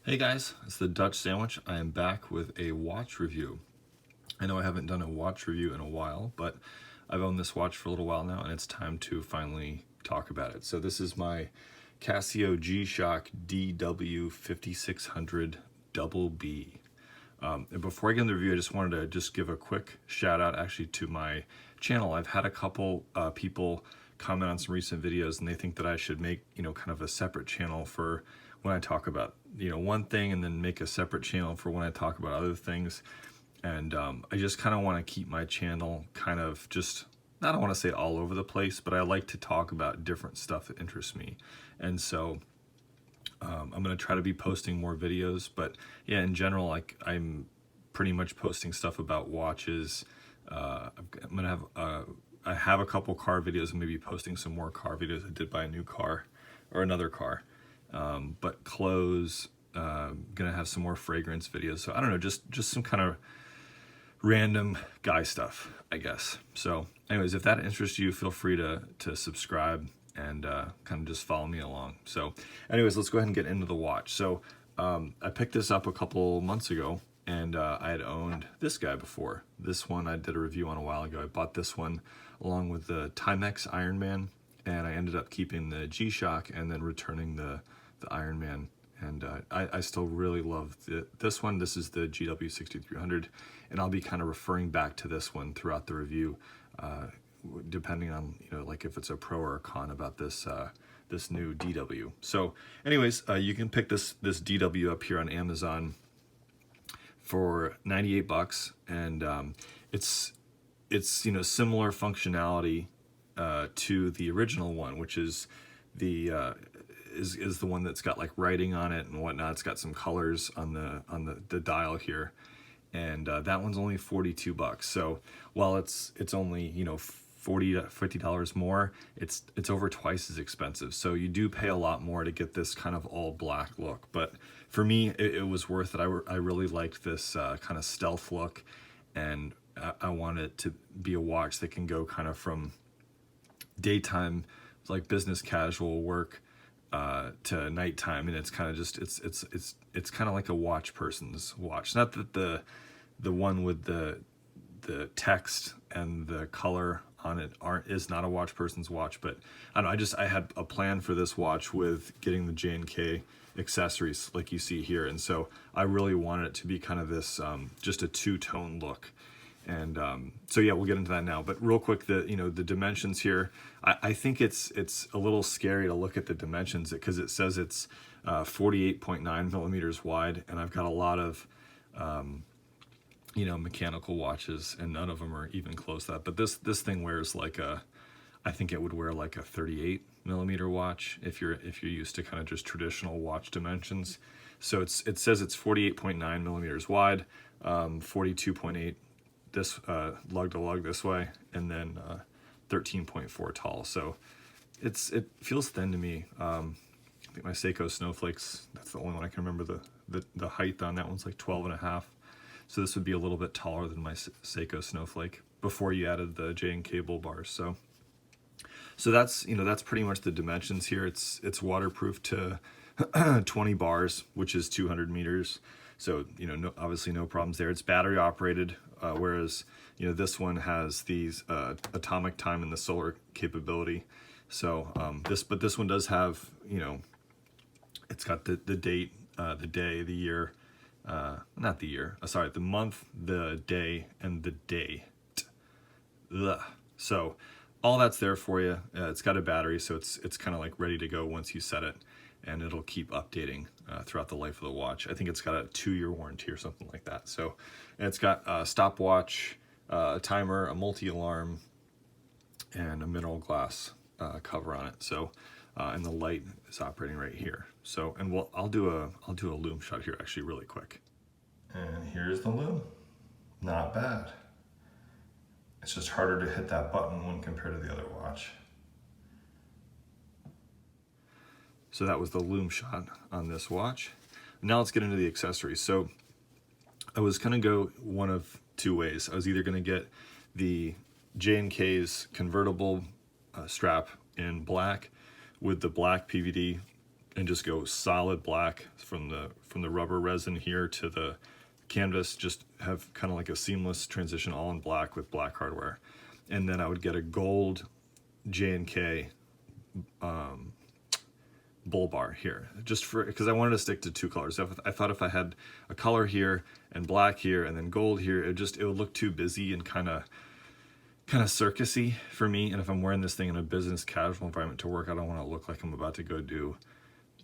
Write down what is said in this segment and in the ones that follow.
Hey guys, it's the Dutch Sandwich. I am back with a watch review. I know I haven't done a watch review in a while, but I've owned this watch for a little while now and it's time to finally talk about it. So this is my Casio G-Shock DW-5600BB. And before I get into the review, I just wanted to give a quick shout out actually to my channel. I've had a couple people comment on some recent videos and they think that I should make, kind of a separate channel for when I talk about, one thing and then make a separate channel for when I talk about other things. And I just kind of want to keep my channel kind of just, I don't want to say all over the place, but I like to talk about different stuff that interests me. And so I'm going to try to be posting more videos, but yeah, in general, like I'm pretty much posting stuff about watches. I'm going to have, I have a couple car videos and maybe posting some more car videos. I did buy a new car or another car, but clothes, going to have some more fragrance videos. So I don't know, just some kind of random guy stuff, I guess. So anyways, if that interests you, feel free to subscribe and kind of just follow me along. So anyways, let's go ahead and get into the watch. So I picked this up a couple months ago and I had owned this guy before. This one I did a review on a while ago. I bought this one along with the Timex Ironman, and I ended up keeping the G-Shock and then returning the Ironman. And I still really love this one. This is the GW-6300, and I'll be kind of referring back to this one throughout the review, depending on, like if it's a pro or a con about this this new DW. So anyways, you can pick this DW up here on Amazon for 98 bucks, and it's similar functionality to the original one, which is the is the one that's got like writing on it and whatnot. It's got some colors on the dial here, and that one's only 42 bucks. So while it's only $40 to $50 more, it's over twice as expensive. So you do pay a lot more to get this kind of all black look. But for me, it was worth it. I really liked this kind of stealth look, and I want it to be a watch that can go kind of from daytime, like business casual work, to nighttime, and it's kind of just it's kind of like a watch person's watch. Not that the one with the text and the color on it is not a watch person's watch, but I don't know, I had a plan for this watch with getting the J&K accessories like you see here, and so I really wanted it to be kind of this just a two-tone look. And so yeah, we'll get into that now. But real quick, the dimensions here, I think it's a little scary to look at the dimensions because it says it's 48.9 millimeters wide, and I've got a lot of mechanical watches, and none of them are even close to that. But this thing wears like I think it would wear like a 38 millimeter watch if you're used to kind of just traditional watch dimensions. So it says it's 48.9 millimeters wide, 42.8 this lug to lug this way, and then 13.4 tall. So it feels thin to me. I think my Seiko Snowflakes, that's the only one I can remember the height on. That one's like 12.5. So this would be a little bit taller than my Seiko Snowflake before you added the J&K bull bars. So that's that's pretty much the dimensions here. It's waterproof to 20 bars, which is 200 meters. So obviously no problems there. It's battery operated, whereas this one has these atomic time and the solar capability. So this one does have it's got the date, the day, the year, not the year, sorry, the month, the day, and the date. Ugh. So all that's there for you. It's got a battery, so it's kind of like ready to go once you set it, and it'll keep updating throughout the life of the watch. I think it's got a 2-year warranty or something like that. So, and it's got a stopwatch, a timer, a multi-alarm, and a mineral glass cover on it. So, and the light is operating right here. So, and I'll do a loom shot here actually really quick. And here's the loom. Not bad. It's just harder to hit that button when compared to the other watch. So that was the loom shot on this watch. Now let's get into the accessories. So I was gonna go one of two ways. I was either gonna get the J&K's convertible strap in black with the black PVD and just go solid black from the rubber resin here to the canvas, just have kind of like a seamless transition all in black with black hardware. And then I would get a gold J&K bull bar here, just for, because I wanted to stick to two colors. I thought if I had a color here and black here and then gold here, it would look too busy and kind of circusy for me. And if I'm wearing this thing in a business casual environment to work, I don't want to look like I'm about to go do,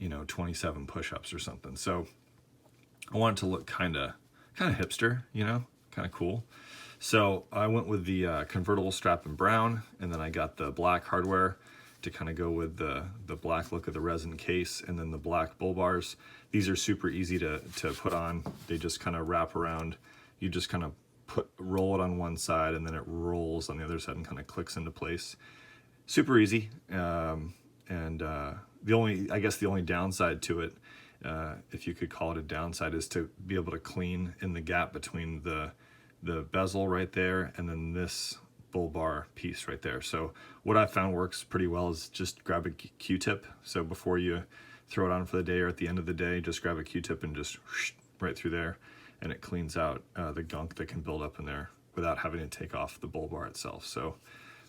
you know, 27 push-ups or something. So I wanted to look kind of hipster, you know, kind of cool. So I went with the convertible strap in brown, and then I got the black hardware to kind of go with the black look of the resin case, and then the black bull bars. These are super easy to put on. They just kind of wrap around. You just kind of roll it on one side, and then it rolls on the other side and kind of clicks into place. Super easy. I guess the only downside to it, if you could call it a downside, is to be able to clean in the gap between the bezel right there and then this bull bar piece right there. So what I found works pretty well is just grab a Q-tip. So before you throw it on for the day or at the end of the day, just grab a Q-tip and just right through there, and it cleans out the gunk that can build up in there without having to take off the bull bar itself. So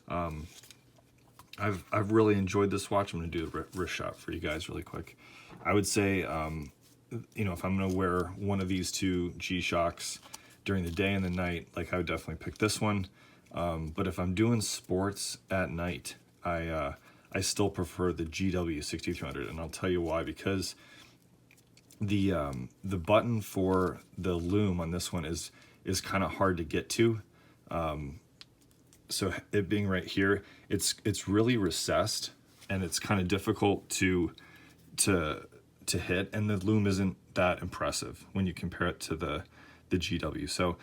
I've really enjoyed this watch. I'm going to do a wrist shot for you guys really quick. I would say, you know, if I'm going to wear one of these two G-Shocks during the day and the night, like, I would definitely pick this one. But if I'm doing sports at night, I still prefer the DW-5600, and I'll tell you why. Because the button for the loom on this one is kind of hard to get to. So it being right here, it's really recessed, and it's kind of difficult to hit, and the loom isn't that impressive when you compare it to the GW. So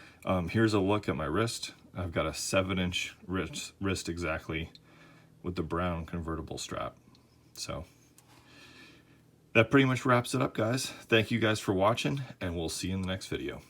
here's a look at my wrist. I've got a 7-inch wrist exactly with the brown convertible strap. So that pretty much wraps it up, guys. Thank you guys for watching, and we'll see you in the next video.